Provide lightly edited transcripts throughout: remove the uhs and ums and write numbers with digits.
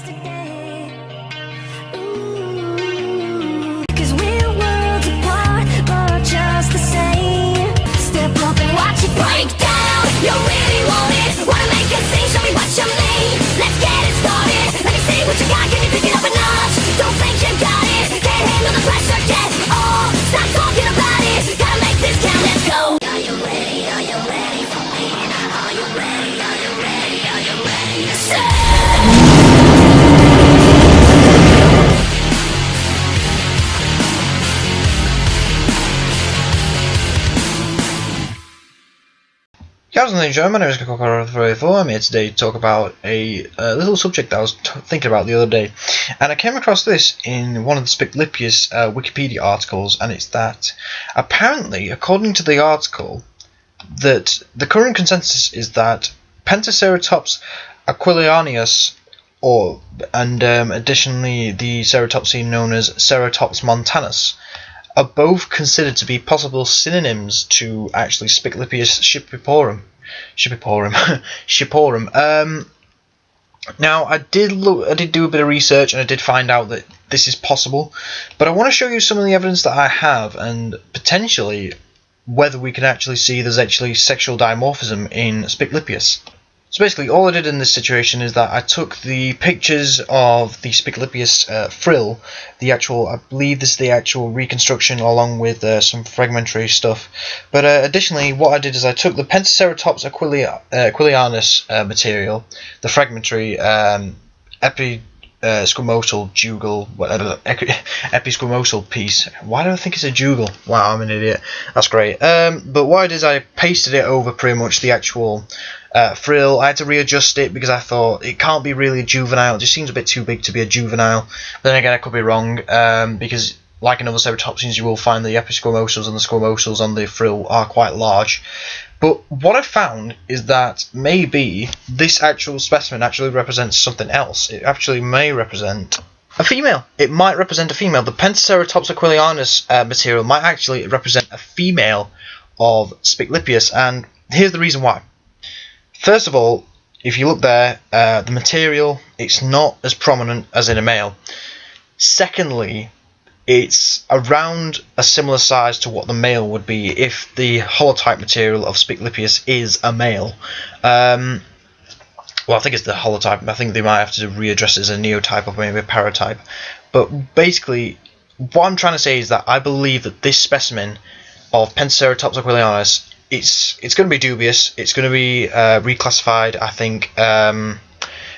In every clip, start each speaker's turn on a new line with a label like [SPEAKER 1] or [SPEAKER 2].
[SPEAKER 1] yesterday. Ooh, 'cause we're worlds apart, but just the same. Step up and watch it break down. You really want it? Wanna make a scene? Show me what you mean. Let's get it started. Let me see what you got. Can you pick it up a notch? Don't think you got it. Can't handle the pressure yet. Oh, stop talking about it. Gotta make this count. Let's go. Are you ready? Are you ready for me? Are you ready? Are you ready? Are you ready to say?
[SPEAKER 2] Guys, ladies and gentlemen, my name is CAW. I'm here today to talk about a little subject that I was thinking about the other day, and I came across this in one of the Spiclypeus Wikipedia articles, and it's that apparently, according to the article, that the current consensus is that Pentaceratops aquilonianus, and additionally the ceratopsine known as Ceratops montanus, are both considered to be possible synonyms to actually Spiclypeus shipiporum. Now I did do a bit of research, and I did find out that this is possible, but I want to show you some of the evidence that I have, and potentially whether we can actually see there's actually sexual dimorphism in Spiclypeus. So basically, all I did in this situation is that I took the pictures of the Spiclypeus frill, I believe this is the actual reconstruction along with some fragmentary stuff. But additionally, what I did is I took the Pentaceratops aquilonianus material, the fragmentary episquamosal jugal, whatever, episquamosal piece. Why do I think it's a jugal? Wow, I'm an idiot. That's great. But what I did is I pasted it over pretty much the actual frill. I had to readjust it because I thought it can't be really a juvenile. It just seems a bit too big to be a juvenile. But then again, I could be wrong, because like in other ceratopsians, you will find the episquamosals and the squamosals on the frill are quite large. But what I found is that maybe this actual specimen actually represents something else. It actually may represent a female. It might represent a female. The Pentaceratops aquilonianus material might actually represent a female of Spiclypeus, and here's the reason why. First of all, if you look there, the material, it's not as prominent as in a male. Secondly, it's around a similar size to what the male would be if the holotype material of Spiclypeus is a male. Well, I think it's the holotype. I think they might have to readdress it as a neotype or maybe a paratype. But basically, what I'm trying to say is that I believe that this specimen of Pentaceratops aquilonianus, it's going to be dubious. It's going to be reclassified, I think,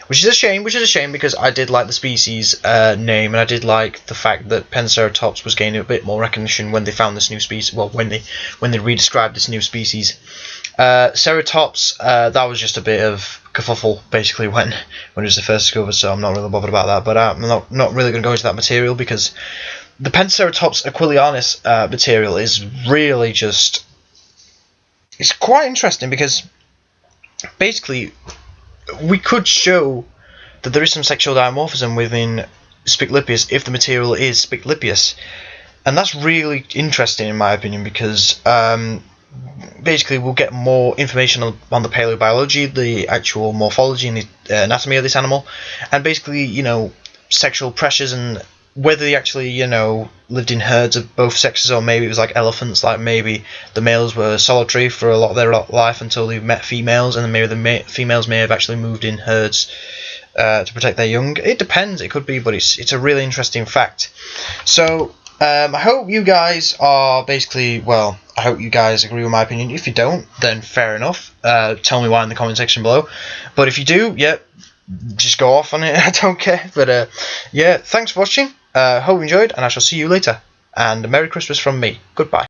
[SPEAKER 2] which is a shame because I did like the species name, and I did like the fact that Pentaceratops was gaining a bit more recognition when they found this new species. Well, when they redescribed this new species. Ceratops, that was just a bit of kerfuffle basically when it was first discovered, so I'm not really bothered about that. But I'm not really going to go into that material, because the Pentaceratops aquilonianus material is really just, it's quite interesting, because basically we could show that there is some sexual dimorphism within Spiclypeus if the material is Spiclypeus, and that's really interesting in my opinion, because basically we'll get more information on the paleobiology, the actual morphology and the anatomy of this animal, and basically, you know, sexual pressures and whether they actually, you know, lived in herds of both sexes, or maybe it was like elephants, like maybe the males were solitary for a lot of their life until they met females, and then maybe the females may have actually moved in herds to protect their young. It depends, it could be, but it's a really interesting fact. So I hope you guys are basically, well, I hope you guys agree with my opinion. If you don't, then fair enough. Tell me why in the comment section below. But if you do, yeah, just go off on it. I don't care. But yeah, thanks for watching. Hope you enjoyed, and I shall see you later. And Merry Christmas from me. Goodbye.